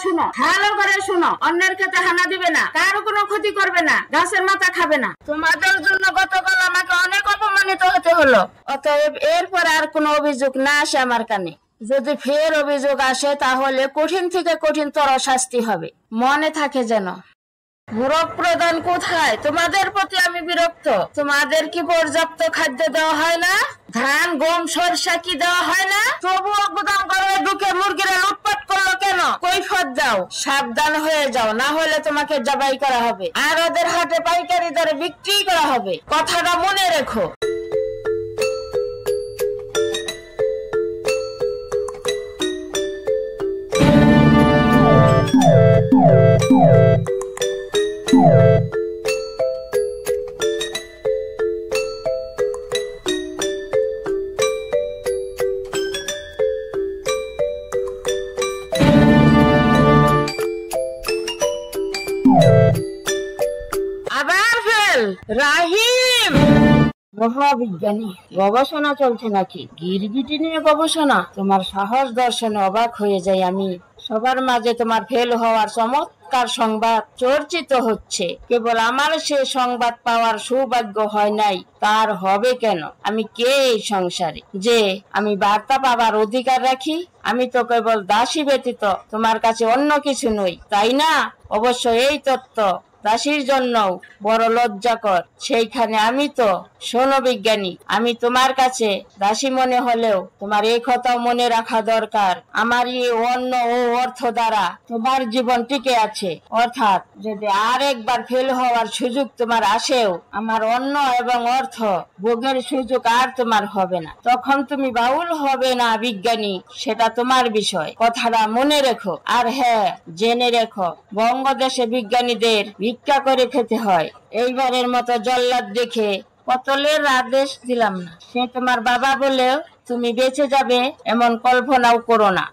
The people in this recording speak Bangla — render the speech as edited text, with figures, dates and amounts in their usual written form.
শুনো, ভালো করে শুনো। অন্যের ক্ষেতে হানা দিবে না, কারো কোনো ক্ষতি করবে না, গাছের মাথা খাবে না। তোমাদের জন্য গতকাল আমাকে অনেক অপমানিত হতে হলো। অতএব এরপর আর কোনো অভিযোগ না আসে আমার কানে। যদি ফের অভিযোগ আসে তাহলে কঠিন থেকে কঠিনতর শাস্তি হবে, মনে থাকে যেন। মোরগ প্রদান কোথায়? তোমাদের প্রতি আমি বিরক্ত। তোমাদের কি পর্যাপ্ত খাদ্য দেওয়া হয় না? ধান, গম, সরষা কি দেওয়া হয় না? তবুও গুদাম ঘরে ঢুকে মুরগিরা লুটপাট করলো কেন? কৈফিয়ত দাও। সাবধান হয়ে যাও, না হলে তোমাকে জবাই করা হবে আর ওদের হাটে পাইকারি দরে বিক্রি করা হবে। কথাটা মনে রেখো। আবার ফেল রাহিম। মহাবিজ্ঞানী, গবেষণা চলছে নাকি? গিরগিটি নিয়ে গবেষণা? তোমার সাহস দর্শনে অবাক হয়ে যাই আমি। সবার মাঝে তোমার ফেল হওয়ার চমৎকার সংবাদ চর্চিত হচ্ছে। কেবল আমার সে সংবাদ পাওয়ার সৌভাগ্য হয় নাই, তার হবে কেন? আমি কে এই সংসারে যে আমি বার্তা পাবার অধিকার রাখি? আমি তো কেবল দাসী ব্যতীত তোমার কাছে অন্য কিছু নই, তাই না? অবশ্য এই তত্ত্ব দাসীর জন্য বড় লজ্জাকর। সেইখানে আমি তো, শোনো বিজ্ঞানী, আমি তোমার কাছে দাসী মনে হলেও তোমার এই কথাও মনে রাখা দরকার, আমার এই অন্ন ও অর্থ দ্বারা তোমার জীবন টিকে আছে। অর্থাৎ যদি আর একবার ফেল হওয়ার সুযোগ তোমার আসেও, আমার অন্ন এবং অর্থ ভোগের সুযোগ আর তোমার হবে না। তখন তুমি বাউল হবে না বিজ্ঞানী, সেটা তোমার বিষয়। কথাটা মনে রেখো। আর হ্যাঁ, জেনে রেখো, বঙ্গদেশে বিজ্ঞানীদের ভিক্ষা করে খেতে হয়। এইবারের মতো জল্লাদ দেখে কতলের আদেশ দিলাম না। সে তোমার বাবা বলেও তুমি বেঁচে যাবে এমন কল্পনাও করো না।